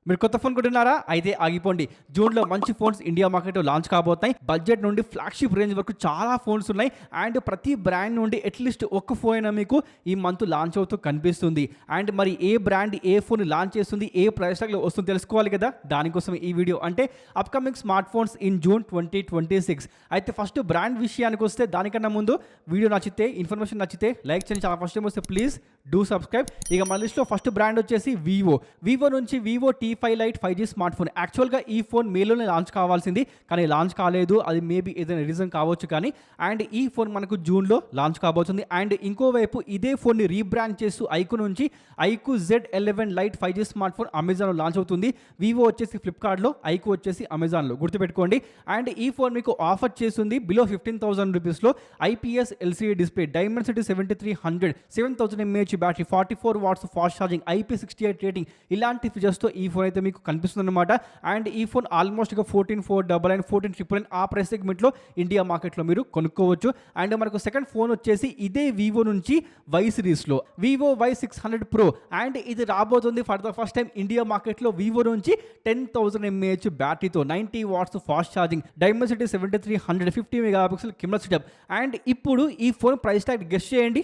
మీరు కొత్త ఫోన్ కొంటున్నారా? అయితే ఆగిపోండి. జూన్‌లో మంచి ఫోన్స్ ఇండియా మార్కెట్‌లో లాంచ్ కాబోతున్నాయి. బడ్జెట్ నుండి ఫ్లాగ్‌షిప్ రేంజ్ వరకు చాలా ఫోన్స్ ఉన్నాయి. అండ్ ప్రతి బ్రాండ్ నుండి అట్‌లీస్ట్ ఒక్క ఫోన్ అయినా మీకు ఈ మంత్ లాంచ్ అవుతూ కనిపిస్తుంది. అండ్ మరి ఏ బ్రాండ్ ఏ ఫోన్ లాంచ్ చేస్తుంది, ఏ ప్రైస్ టాగ్‌లో వస్తుందో తెలుసుకోవాలి కదా! దానికోసం ఈ వీడియో. అంటే upcoming smart phones in June 2026. అయితే ఫస్ట్ బ్రాండ్ విషయానికొస్తే దానికన్నా ముందు వీడియో నచ్చితే, ఇన్ఫర్మేషన్ నచ్చితే లైక్ చేయండి. చాలా ఫస్ట్ టైం వస్తే ప్లీజ్ డూ సబ్స్క్రైబ్. ఇక మన లిస్ట్‌లో ఫస్ట్ బ్రాండ్ వచ్చేసి వివో. వివో నుంచి Vivo T5 light 5G smart phone. యాక్చువల్గా ఈ ఫోన్ మేలోనే లాంచ్ కావాల్సింది, కానీ లాంచ్ కాలేదు. అది మేబీ ఏదైనా రీజన్ కావచ్చు కానీ. అండ్ ఈ ఫోన్ మనకు జూన్లో లాంచ్ కాబోతుంది. అండ్ ఇంకోవైపు ఇదే ఫోన్ని రీబ్రాండ్ చేస్తూ ఐకు నుంచి iQOO Z11 light 5G smart phone అమెజాన్లో లాంచ్ అవుతుంది. వివో వచ్చేసి ఫ్లిప్కార్ట్లో, ఐకు వచ్చేసి అమెజాన్లో. గుర్తుపెట్టుకోండి. అండ్ ఈ ఫోన్ మీకు ఆఫర్ చేస్తుంది బిలో 15,000 రూపీస్లో IPS LCD display, Dimensity 7300, 7000 mAh battery, 44 watts fast charging, IP68 rating, ఇలాంటి ఫీచర్స్తో ఈ ఫోన్ అయితే మీకు కనిపిస్తుంది అనమాట. అండ్ ఈ ఫోన్ ఆల్మోస్ట్గా 14,499, 14,999 ఆ ప్రైస్ సెగ్మెంట్లో ఇండియా మార్కెట్లో మీరు కొనుక్కోవచ్చు. అండ్ మనకు సెకండ్ ఫోన్ వచ్చేసి ఇదే వివో నుంచి వై సిరీస్లో వివో Y600 Pro. అండ్ ఇది రాబోతుంది for the first time India మార్కెట్లో వివో నుంచి 10,000 mAh బ్యాటరీతో, 90 watts fast charging, Dimensity 7300, 50 megapixel camera setup. And ఇప్పుడు ఈ ఫోన్ ప్రైస్ ట్యాగ్ గెస్ చేయండి.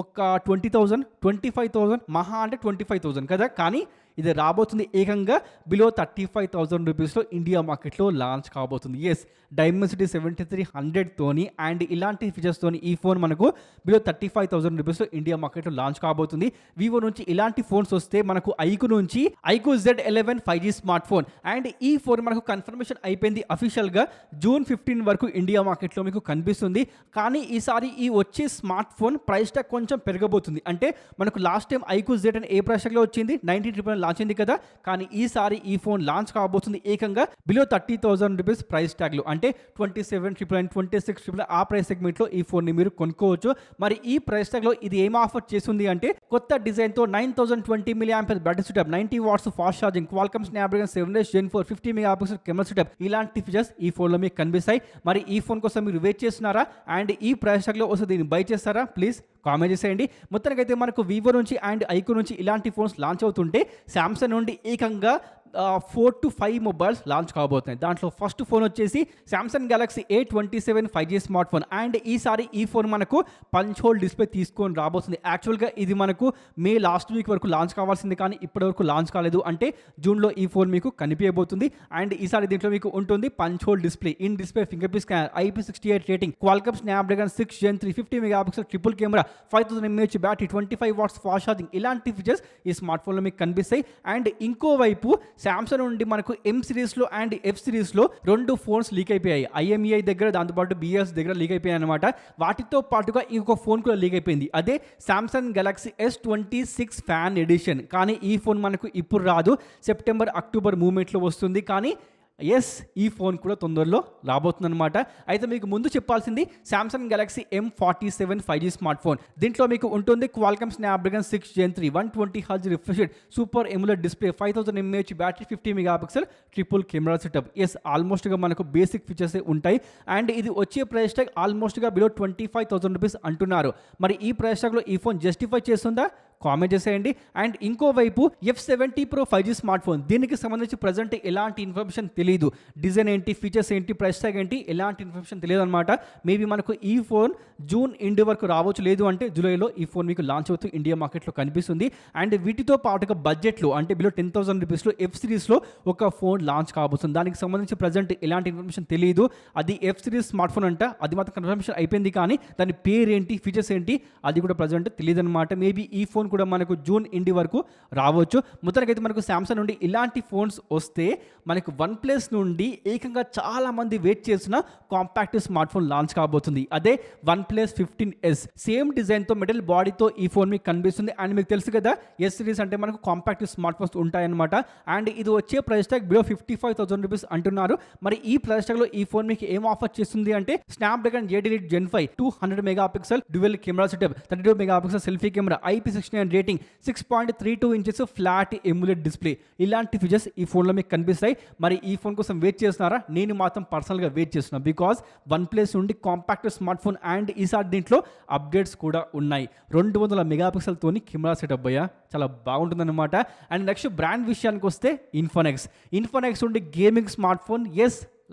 ఒక 20,000, 25,000, మహా అంటే 25,000 కదా. కానీ ఇది రాబోతుంది ఏకంగా బిలో 35,000 రూపీస్లో ఇండియా మార్కెట్లో లాంచ్ కాబోతుంది. ఎస్, డైమెన్సిటీ 7300తోని అండ్ ఇలాంటి ఫీచర్స్తోని ఈ ఫోన్ మనకు బిలో 35,000 రూపీస్లో ఇండియా మార్కెట్లో లాంచ్ కాబోతుంది. వివో నుంచి ఇలాంటి ఫోన్స్ వస్తే మనకు ఐకు నుంచి iQOO Z11 5G smart phone. And ఈ ఫోన్ మనకు కన్ఫర్మేషన్ అయిపోయింది అఫీషియల్గా. జూన్ 15 వరకు ఇండియా మార్కెట్లో మీకు కనిపిస్తుంది. కానీ ఈసారి ఈ వచ్చే స్మార్ట్ ఫోన్ ప్రైస్ ట్యాగ్ కొంచెం పెరగబోతుంది. అంటే మనకు లాస్ట్ టైం ఐకు Z10 ఏ ప్రైస్ ట్యాగ్లో వచ్చింది, 19,999 లాంచ్ అయింది కదా. కానీ ఈసారి ఈ ఫోన్ లాంచ్ కాబోతుంది ఏకంగా బిలో 30,000 రూపీస్ ప్రైస్ ట్యాగ్లు. అంటే 27,999, 26,999 ఆ ప్రైస్ సెగ్మెంట్లో ఈ ఫోన్ని మీరు కొనుక్కోవచ్చు. మరి ఈ ప్రైస్ ట్యాగ్లో ఇది ఏం ఆఫర్ చేస్తుంది అంటే కొత్త డిజైన్తో 9020 mAh battery setup, 90 watts fast charging, Qualcomm Snapdragon 7 Gen 4, 50 megapixel camera setup, ఇలాంటి ఫీచర్స్ ఈ ఫోన్లో మీకు కనిపిస్తాయి. మరి ఈ ఫోన్ కోసం మీరు వెయిట్ చేస్తున్నారా? అండ్ ఈ ప్రైస్ ట్యాగ్లో వస్తే దీన్ని బై చేస్తారా? ప్లీజ్ కామెంట్ చేసేయండి. మొత్తానికైతే మనకు వివో నుంచి అండ్ ఐకు నుంచి ఇలాంటి ఫోన్స్ లాంచ్ అవుతుంటే శాంసంగ్ నుండి ఏకంగా 4 to 5 మొబైల్స్ లాంచ్ కాబోతున్నాయి. దాంట్లో ఫస్ట్ ఫోన్ వచ్చేసి Samsung Galaxy A27 5G smart phone. And ఈసారి ఈ ఫోన్ మనకు పంచ్ హోల్ డిస్ప్లే తీసుకొని రాబోతుంది. యాక్చువల్గా ఇది మనకు మే లాస్ట్ వీక్ వరకు లాంచ్ కావాల్సింది, కానీ ఇప్పటివరకు లాంచ్ కాలేదు. అంటే జూన్లో ఈ ఫోన్ మీకు కనిపించబోతుంది. అండ్ ఈసారి దీంట్లో మీకు ఉంటుంది punch hole display, in display fingerprint scanner, IP68 రేటింగ్, Qualcomm Snapdragon 6 Gen 3, 50 megapixel triple camera, 5,000 mAh battery, 25 watts fast charging, ఇలాంటి ఫీచర్స్ ఈ స్మార్ట్ ఫోన్లో మీకు కనిపిస్తాయి. అండ్ ఇంకోవైపు శాంసంగ్ నుండి మనకు M సిరీస్లో అండ్ F సిరీస్లో 2 ఫోన్స్ లీక్ అయిపోయాయి. IMEI దగ్గర, దాంతోపాటు BS దగ్గర లీక్ అయిపోయాయి అనమాట. వాటితో పాటుగా ఇంకొక ఫోన్ కూడా లీక్ అయిపోయింది. అదే Samsung Galaxy S26 fan edition. కానీ ఈ ఫోన్ మనకు ఇప్పుడు రాదు, సెప్టెంబర్ అక్టోబర్ మూమెంట్లో వస్తుంది. కానీ ఎస్, ఈ ఫోన్ కూడా తొందరలో రాబోతుందన్నమాట. అయితే మీకు ముందు చెప్పాల్సింది Samsung Galaxy M47 5G smart phone. దీంట్లో మీకు ఉంటుంది Qualcomm Snapdragon 6 Gen 3, 120Hz refresh super AMOLED display, 5,000 mAh battery, 50 megapixel triple camera setup. Yes, ఆల్మోస్ట్గా మనకు బేసిక్ ఫీచర్స్ ఉంటాయి. అండ్ ఇది వచ్చే ప్రైస్ ట్యాగ్ ఆల్మోస్ట్గా బిలో 25,000 రూపీస్ అంటున్నారు. మరి ఈ ప్రైస్ ట్యాగ్లో ఈ ఫోన్ జస్టిఫై చేస్తుందా? కామెంట్ చేసేయండి. అండ్ ఇంకోవైపు F70 Pro 5G smart phone. దీనికి సంబంధించి ప్రజెంట్ ఎలాంటి ఇన్ఫర్మేషన్ తెలియదు. డిజైన్ ఏంటి, ఫీచర్స్ ఏంటి, ప్రైస్ ట్యాగ్ ఏంటి, ఎలాంటి ఇన్ఫర్మేషన్ తెలియదు అనమాట. మేబీ మనకు ఈ ఫోన్ జూన్ ఎండ్ వరకు రావచ్చు, లేదు అంటే జూలైలో ఈ ఫోన్ మీకు లాంచ్ అవుతూ ఇండియా మార్కెట్లో కనిపిస్తుంది. అండ్ వీటితో పాటుగా బడ్జెట్లో అంటే బిలో 10,000 రూపీస్లో F సిరీస్లో ఒక ఫోన్ లాంచ్ కాబోతుంది. దానికి సంబంధించి ప్రజెంట్ ఎలాంటి ఇన్ఫర్మేషన్ తెలియదు. అది F సిరీస్ స్మార్ట్ ఫోన్ అంట, అది మాత్రం కన్ఫర్మేషన్ అయిపోయింది. కానీ దాని పేరు ఏంటి, ఫీచర్స్ ఏంటి, అది కూడా ప్రజెంట్ తెలియదు అనమాట. మేబీ ఈ ఫోన్ కూడా మనకు జూన్ ఎండ్ వరకు రావచ్చు. మొత్తానికైతే మనకు శాంసంగ్ నుండి ఇలాంటి ఫోన్స్ వస్తే మనకు OnePlus నుండి ఏకంగా చాలా మంది వెయిట్ చేసిన కాంపాక్ట్ స్మార్ట్ ఫోన్ లాంచ్ కాబోతుంది. అదే OnePlus 15S. సేమ్ డిజైన్తో మెటల్ బాడీతో ఈ ఫోన్ మీకు కనిపిస్తుంది. అండ్ మీకు తెలుసు కదా, S సిరీస్ అంటే మనకు కాంపాక్ట్ స్మార్ట్ ఫోన్స్ ఉంటాయన్నమాట. అండ్ ఇది వచ్చే ప్రైస్ ట్యాగ్ బిలో 55,000 రూపీస్ అంటున్నారు. మరి ఈ ప్రైస్ ట్యాగ్లో ఈ ఫోన్ మీకు ఏం ఆఫర్ చేస్తుంది అంటే Snapdragon 8 Elite Gen 5, 200 megapixel dual camera setup, 32 megapixel selfie camera, IP69 9 rating, 6.32 inches flat emulate display, ఇలాంటి ఫీచర్స్ ఈ ఫోన్లో మీకు కనిపిస్తాయి. మరి ఈ ఫోన్ కోసం వెయిట్ చేస్తున్నారా? నేను మాత్రం పర్సనల్గా వెయిట్ చేస్తున్నాను. బికాజ్ వన్ ప్లస్ నుండి కాంపాక్ట్ స్మార్ట్ ఫోన్ అండ్ ఈసారి దీంట్లో అప్డేట్స్ కూడా ఉన్నాయి. 200 మెగాపిక్సెల్తోని కెమెరా సెటప్ అయ్యా, చాలా బాగుంటుందన్నమాట. అండ్ నెక్స్ట్ బ్రాండ్ విషయానికి వస్తే ఇన్ఫోనెక్స్ నుండి గేమింగ్ స్మార్ట్ ఫోన్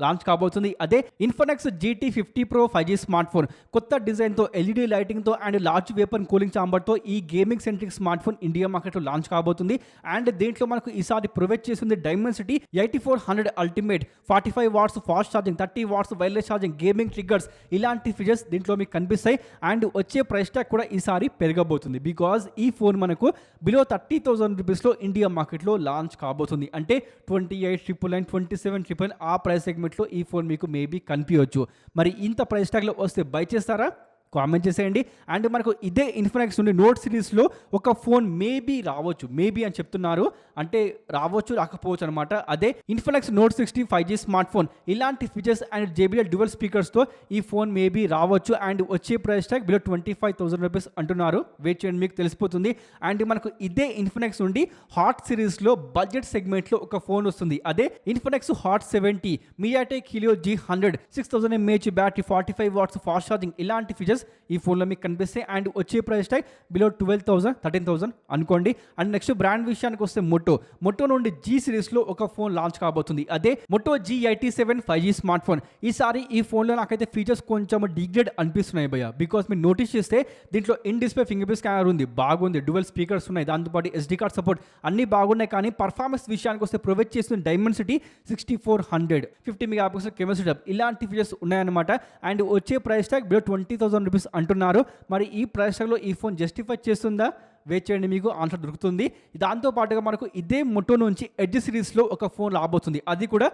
లాంచ్ కాబోతుంది. అదే Infinix GT 50 Pro 5G smart phone, కొత్త డిజైన్తో, LED లైటింగ్తో అండ్ లార్జ్ వేపర్ కూలింగ్ చాంబర్తో ఈ gaming centric smart phone India మార్కెట్లో లాంచ్ కాబోతుంది. అండ్ దీంట్లో మనకు ఈసారి ప్రొవైడ్ చేసింది Dimensity 8400 ultimate, 45 watts fast charging, 30 watts wireless charging, gaming triggers, ఇలాంటి ఫీచర్స్ దీంట్లో మీకు కనిపిస్తాయి. అండ్ వచ్చే ప్రైస్ ట్యాగ్ కూడా ఈసారి పెరగబోతుంది. బికాజ్ ఈ ఫోన్ మనకు బిలో 30,000 రూపీస్లో ఇండియా మార్కెట్లో లాంచ్ కాబోతుంది. అంటే 28,999, 27,999 ఆ ప్రైస్ సెగ్మెంట్ ఈ ఫోన్ మీకు మేబీ కనిపించవచ్చు. మరి ఇంత ప్రైస్ ట్యాగ్లో వస్తే బై చేస్తారా? కామెంట్ చేసేయండి. అండ్ మనకు ఇదే ఇన్ఫినిక్స్ నుండి నోట్ సిరీస్లో ఒక ఫోన్ మేబీ రావచ్చు, మేబీ అని చెప్తున్నారు, అంటే రావచ్చు రాకపోవచ్చు అనమాట. అదే Infinix note 60 5G smart phone, ఇలాంటి ఫీచర్స్ అండ్ JBL డ్యువల్ స్పీకర్స్తో ఈ ఫోన్ మేబీ రావచ్చు. అండ్ వచ్చే ప్రైస్ ట్యాగ్ బిలో 25,000 రూపీస్ అంటున్నారు. వెయిట్ చేయండి, మీకు తెలిసిపోతుంది. అండ్ మనకు ఇదే ఇన్ఫినిక్స్ నుండి హాట్ సిరీస్లో బడ్జెట్ సెగ్మెంట్లో ఒక ఫోన్ వస్తుంది. అదే Infinix Hot 70 MediaTek Helio G100, 6000 mAh battery, 45 watts fast charging, ఇలాంటి ఫీచర్స్ ఈ ఫోన్లో మీకు కనిపిస్తాయి. అండ్ వచ్చే ప్రైస్ ట్యాగ్ బిలో 12,000 13,000 అనుకోండి. అండ్ నెక్స్ట్ బ్రాండ్ విషయానికి వస్తే మొట్టో నుండి G సిరీస్లో ఒక ఫోన్ లాంచ్ కాబోతుంది. అదే మొట్టో G87 5G స్మార్ట్ ఫోన్. ఈసారి ఈ ఫోన్లో నాకైతే ఫీచర్స్ కొంచెం డిగ్రేడ్ అనిపిస్తున్నాయి భయ్య. బికాస్ మీరు నోటీస్ చేస్తే దీంట్లో in display fingerprint scanner ఉంది, బాగుంది, డ్యువల్ స్పీకర్స్ ఉన్నాయి, దాంతోపాటు SD కార్డ్ సపోర్ట్, అన్నీ బాగున్నాయి. కానీ పర్ఫార్మెన్స్ విషయానికి వస్తే ప్రొవైడ్ చేస్తున్న డైమెన్సిటీ 6400, 50 మెగాపిక్సెల్ కెమెరా సెటప్, ఇలాంటి ఫీచర్స్ ఉన్నాయన్నమాట. అండ్ వచ్చే ప్రైస్ ట్యాగ్ బిలో 20,000 రూపీస్ అంటున్నారు. మరి ఈ ప్రైస్ ట్యాగ్లో ఈ ఫోన్ జస్టిఫై చేస్తుందా? వెయిట్ చేయండి, మీకు ఆన్సర్ దొరుకుతుంది. దాంతో పాటుగా మనకు ఇదే మొట్టో నుంచి ఎడ్జ్ సిరీస్లో ఒక ఫోన్ రాబోతుంది. అది కూడా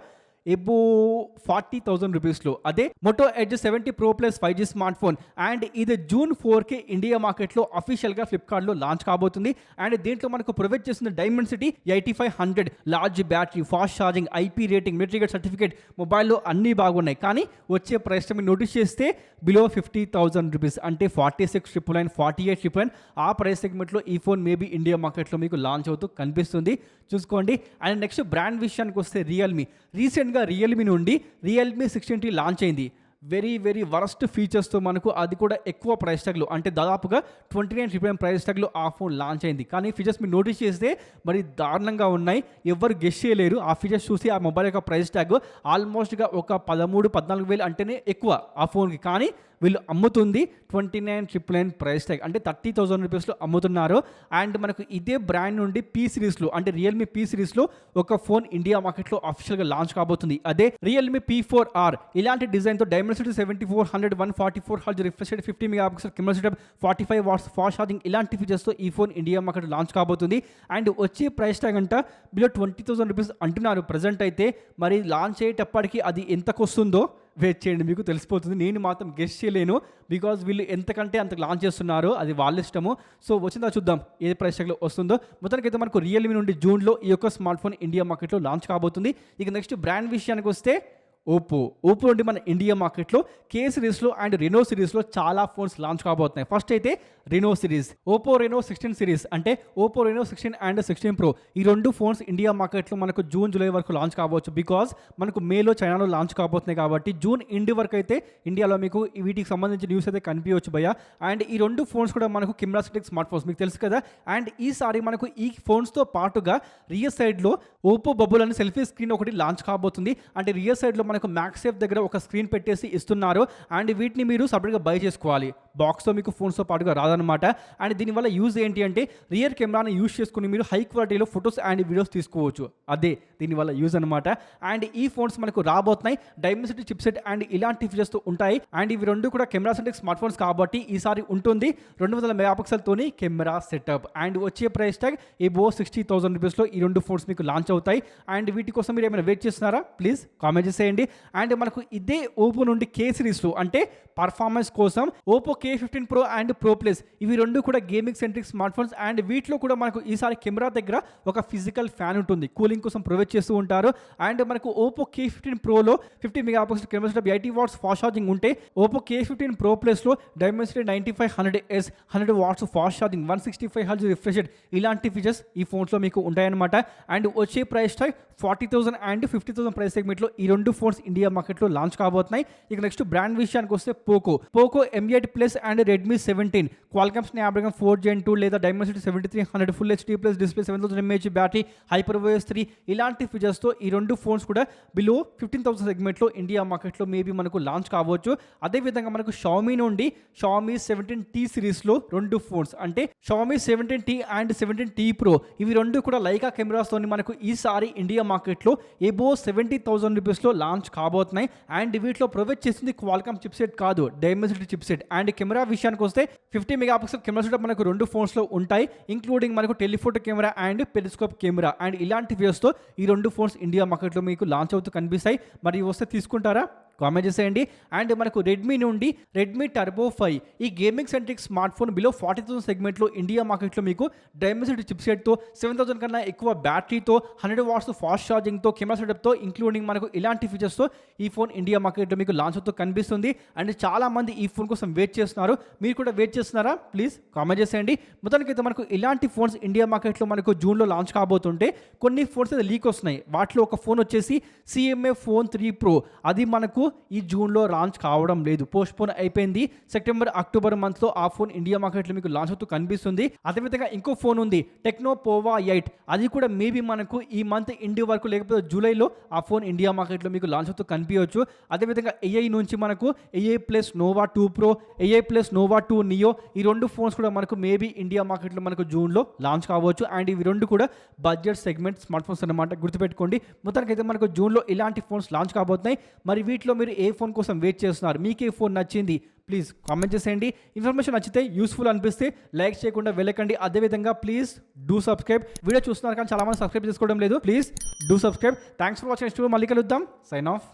ఎబో 40,000 రూపీస్లో. అదే Moto edge 70 Pro Plus 5G smart phone. And ఇది June 4కి ఇండియా మార్కెట్లో అఫీషియల్గా ఫ్లిప్కార్ట్లో లాంచ్ కాబోతుంది. అండ్ దీంట్లో మనకు ప్రొవైడ్ చేసిన Dimensity 8500, large battery, fast charging, IP rating, మెట్రికేట్ సర్టిఫికేట్, మొబైల్లో అన్నీ బాగున్నాయి. కానీ వచ్చే ప్రైస్ మీరు నోటీస్ చేస్తే బిలో 50,000 రూపీస్, అంటే 46,999, 48,999 ఆ ప్రైస్ సెగ్మెంట్లో ఈ ఫోన్ మేబీ ఇండియా మార్కెట్లో మీకు లాంచ్ అవుతూ కనిపిస్తుంది, చూసుకోండి. అండ్ నెక్స్ట్ బ్రాండ్ విషయానికి వస్తే రీసెంట్గా రియల్మీ నుండి రియల్మీ 16T లాంచ్ అయింది. వెరీ వరస్ట్ ఫీచర్స్తో మనకు, అది కూడా ఎక్కువ ప్రైస్ ట్యాగ్లో, అంటే దాదాపుగా 29,999 ప్రైస్ ట్యాగ్లో ఆ ఫోన్ లాంచ్ అయింది. కానీ ఫీచర్స్ మీరు నోటీస్ చేస్తే మరి దారుణంగా ఉన్నాయి, ఎవరు గెస్ చేయలేరు. ఆ ఫీచర్స్ చూసి ఆ మొబైల్ యొక్క ప్రైస్ ట్యాగ్ ఆల్మోస్ట్గా ఒక 13,000-14,000 అంటేనే ఎక్కువ ఆ ఫోన్కి. కానీ వీళ్ళు అమ్ముతుంది 29,999 ప్రైస్ ట్యాగ్, అంటే 30,000 రూపీస్లో అమ్ముతున్నారు. అండ్ మనకు ఇదే బ్రాండ్ నుండి P సిరీస్లో, అంటే రియల్మీ P సిరీస్లో ఒక ఫోన్ ఇండియా మార్కెట్లో అఫీషియల్గా లాంచ్ కాబోతుంది. అదే రియల్మీ P4R, ఇలాంటి డిజైన్తో Dimensity 7400, 144 hertz refresh rate, 50 megapixel camera setup, 45 watts fast charging, ఇలాంటి ఫీచర్స్తో ఈ ఫోన్ ఇండియా మార్కెట్ లాంచ్ కాబోతుంది. అండ్ వచ్చే ప్రైస్ ట్యాగ్ అంట బిలో 20,000 రూపీస్ అంటున్నారు ప్రజెంట్ అయితే. మరి లాంచ్ అయ్యేటప్పటికి అది ఎంతకు వస్తుందో వెయిట్ చేయండి, మీకు తెలిసిపోతుంది. నేను మాత్రం గెస్ చేయలేను, బికాజ్ వీళ్ళు ఎంతకంటే అంత లాంచ్ చేస్తున్నారు, అది వాళ్ళ ఇష్టము. సో వచ్చిందా చూద్దాం ఏ ప్రైస్ ట్యాగ్లో వస్తుందో. మొత్తానికైతే మనకు రియల్మీ నుండి జూన్లో ఈ యొక్క స్మార్ట్ ఫోన్ ఇండియా మార్కెట్లో లాంచ్ కాబోతుంది. ఇక నెక్స్ట్ బ్రాండ్ విషయానికి వస్తే ఓపో నుండి మన ఇండియా మార్కెట్లో K సిరీస్లో అండ్ రెనో సిరీస్లో చాలా ఫోన్స్ లాంచ్ కాబోతున్నాయి. ఫస్ట్ అయితే Reno series, Oppo Reno 16 series, అంటే ఓపో రెనో 16 అండ్ 16 Pro, ఈ రెండు ఫోన్స్ ఇండియా మార్కెట్లో మనకు జూన్ జూలై వరకు లాంచ్ కాబోచ్చు. బికాజ్ మనకు మేలో చైనాలో లాంచ్ కాబోతున్నాయి కాబట్టి జూన్ ఎండ్ వరకు అయితే ఇండియాలో మీకు వీటికి సంబంధించిన న్యూస్ అయితే కనిపించవచ్చు భయ్య. అండ్ ఈ రెండు ఫోన్స్ కూడా మనకు కెమెరా సెంట్రిక్ స్మార్ట్ ఫోన్స్, మీకు తెలుసు కదా. అండ్ ఈసారి మనకు ఈ ఫోన్స్తో పాటుగా రియర్ సైడ్లో ఓపో బబుల్ అని సెల్ఫీ స్క్రీన్ ఒకటి లాంచ్ కాబోతుంది. అంటే రియర్ సైడ్లో మనకు మ్యాక్సేఫ్ దగ్గర ఒక స్క్రీన్ పెట్టేసి ఇస్తున్నారు. అండ్ వీటిని మీరు సపరేట్గా బై చేసుకోవాలి, బాక్స్తో మీకు ఫోన్స్తో పాటుగా రాదనమాట. అండ్ దీనివల్ల యూజ్ ఏంటి అంటే రియర్ కెమెరాని యూజ్ చేసుకుని మీరు హై క్వాలిటీలో ఫొటోస్ అండ్ వీడియోస్ తీసుకోవచ్చు, అదే దీనివల్ల యూజ్ అనమాట. అండ్ ఈ ఫోన్స్ మనకు రాబోతున్నాయి డైమెన్సిటీ చిప్సెట్ అండ్ ఇలాంటి ఫీచర్స్తో ఉంటాయి. అండ్ ఇవి రెండు కూడా కెమెరా సెంట్రిక్ స్మార్ట్ ఫోన్స్ కాబట్టి ఈసారి ఉంటుంది 200 మెగాపిక్సెల్తోని కెమెరా సెటప్. అండ్ వచ్చే ప్రైస్ ట్యాగ్ ఎబో 60,000 రూపీస్లో ఈ రెండు ఫోన్స్ మీకు లాంచ్ అవుతాయి. అండ్ వీటి కోసం మీరు ఏమైనా వెయిట్ చేస్తున్నారా? ప్లీజ్ కామెంట్ చేసేయండి. అండ్ మనకు ఇదే ఓపో నుండి K సిరీస్లో, అంటే పర్ఫార్మెన్స్ కోసం Oppo K K15 Pro and Pro Plus ఇవి రెండు కూడా gaming centric smartphones. And వీటిలో కూడా మనకు ఈసారి కెమెరా దగ్గర ఒక ఫిజికల్ ఫ్యాన్ ఉంటుంది, కూలింగ్ కోసం ప్రొవైడ్ చేస్తూ ఉంటారు. అండ్ మనకు Oppo K15 Proలో 50 megapixel camera setup, 80 watts fast charging ఉంటే Oppo K15 Pro Plusలో Dimensity 9500S 100 watts fast charging, 165 Hz refresh rate, ఇలాంటి ఫీచర్స్ ఈ ఫోన్స్లో మీకు ఉంటాయన్నమాట. అండ్ వచ్చే ప్రైస్ ట్యాగ్ 40,000 అండ్ 50,000 ప్రైస్ సెగ్మెంట్లో ఈ రెండు ఫోన్స్ ఇండియా మార్కెట్లో లాంచ్ కాబోతున్నాయి. ఇక నెక్స్ట్ బ్రాండ్ విషయానికి వస్తే Poco M8 Plus and Redmi 17 Qualcomm Snapdragon 4 Gen 2 లేదా Dimensity 7300 Full HD plus display, 7000 mAh battery, HyperOS 3 ఇలాంటి ఫీచర్స్తో ఈ రెండు ఫోన్స్ కూడా బిలో 15,000 సెగ్మెంట్లో ఇండియా మార్కెట్లో మేబీ మనకు లాంచ్ కావచ్చు. అదేవిధంగా మనకు Xiaomi నుండి Xiaomi 17T సిరీస్లో రెండు ఫోన్స్ అంటే Xiaomi 17T and 17T Pro ఇవి రెండు కూడా లైకా కెమెరాస్తో మనకు ఈసారి ఇండియా మార్కెట్లో ఎబో 70,000 రూపీస్లో లాంచ్ కాబోతున్నాయి. అండ్ వీటిలో ప్రొవైడ్ చేసింది క్వాల్కామ్ చిప్సెట్ కాదు, డైమెన్సిటీ చిప్సెట్. అండ్ కెమెరా విషయానికి వస్తే 50 మెగాపిక్సెల్ కెమెరా సెటప్ మనకు రెండు ఫోన్స్లో ఉంటాయి, ఇంక్లూడింగ్ మనకు telephoto camera and periscope camera. And ఇలాంటి వ్యూస్తో ఈ రెండు ఫోన్స్ ఇండియా మార్కెట్లో మీకు లాంచ్ అవుతూ కనిపిస్తాయి. మరి వస్తే తీసుకుంటారా? కామెంట్ చేసేయండి. అండ్ మనకు రెడ్మీ నుండి రెడ్మీ టర్బో 5 ఈ gaming centric smart phone below 40,000 సెగ్మెంట్లో ఇండియా మార్కెట్లో మీకు డైమెన్సిటీ చిప్సెట్తో 7000 కన్నా ఎక్కువ బ్యాటరీతో 100 వాట్స్ ఫాస్ట్ ఛార్జింగ్తో కెమెరా సెటప్తో ఇంక్లూడింగ్ మనకు ఇలాంటి ఫీచర్స్తో ఈ ఫోన్ ఇండియా మార్కెట్లో మీకు లాంచ్ అవుతూ కనిపిస్తుంది. అండ్ చాలామంది ఈ ఫోన్ కోసం వెయిట్ చేస్తున్నారు, మీరు కూడా వెయిట్ చేస్తున్నారా? ప్లీజ్ కామెంట్ చేసేయండి. మొత్తానికైతే మనకు ఇలాంటి ఫోన్స్ ఇండియా మార్కెట్లో మనకు జూన్లో లాంచ్ కాబోతుంటే కొన్ని ఫోన్స్ అయితే లీక్ వస్తున్నాయి. వాటిలో ఒక ఫోన్ వచ్చేసి CMA Phone 3 Pro, అది మనకు ఈ జూన్లో లాంచ్ కావడం లేదు, పోస్ట్పోన్ అయిపోయింది. సెప్టెంబర్ అక్టోబర్ మంత్లో ఆ ఫోన్ ఇండియా మార్కెట్లో మీకు లాంచ్ అవుతూ కనిపిస్తుంది. అదేవిధంగా ఇంకో ఫోన్ ఉంది Tecno Pova 8, అది కూడా మేబీ మనకు ఈ మంత్ ఎండ్ వరకు లేకపోతే జూలైలో ఆ ఫోన్ ఇండియా మార్కెట్లో మీకు లాంచ్ అవుతూ కనిపించవచ్చు. అదేవిధంగా AI నుంచి మనకు AI Plus Nova 2 Pro, AI Plus Nova 2 Neo ఈ రెండు ఫోన్స్ కూడా మనకు మేబీ ఇండియా మార్కెట్లో మనకు జూన్లో లాంచ్ కావచ్చు. అండ్ ఇవి రెండు కూడా బడ్జెట్ సెగ్మెంట్ స్మార్ట్ ఫోన్స్ అన్నమాట, గుర్తుపెట్టుకోండి. మొత్తానికైతే మనకు జూన్లో ఇలాంటి ఫోన్స్ లాంచ్ కాబోతున్నాయి. మరి వీటిలో మీరు ఏ ఫోన్ కోసం వెయిట్ చేస్తున్నారు? మీకు ఏ ఫోన్ నచ్చింది? ప్లీజ్ కామెంట్ చేసేయండి. ఇన్ఫర్మేషన్ నచ్చితే యూస్ఫుల్ అనిపిస్తే లైక్ చేయకుండా వెళ్ళకండి. అదేవిధంగా ప్లీజ్ డూ సబ్స్క్రైబ్. వీడియో చూస్తున్నారు కానీ చాలామంది సబ్స్క్రైబ్ చేసుకోవడం లేదు, please do subscribe. Thanks for watching. Next మళ్ళీ కలుద్దాం. Sign of.